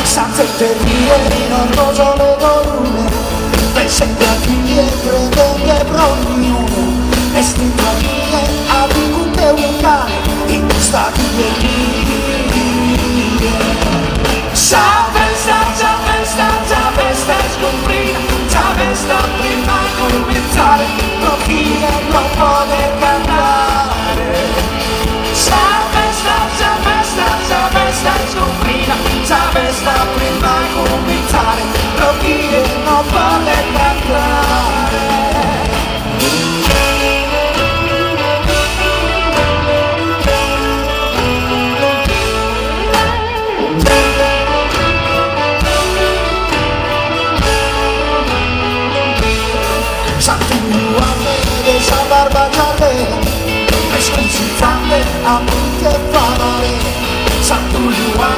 Sanzetterie non roso le colune, presente a figli e credente prognone, estinto a mie, a vicute un cane, in questa Sa sconfina, sa prima cominciare, profile non può cantare. Sa sconfina, sa prima cominciare, profile non può cantare. Sa barba gialle, le sconsizzate a tutte parole, Santo Luane.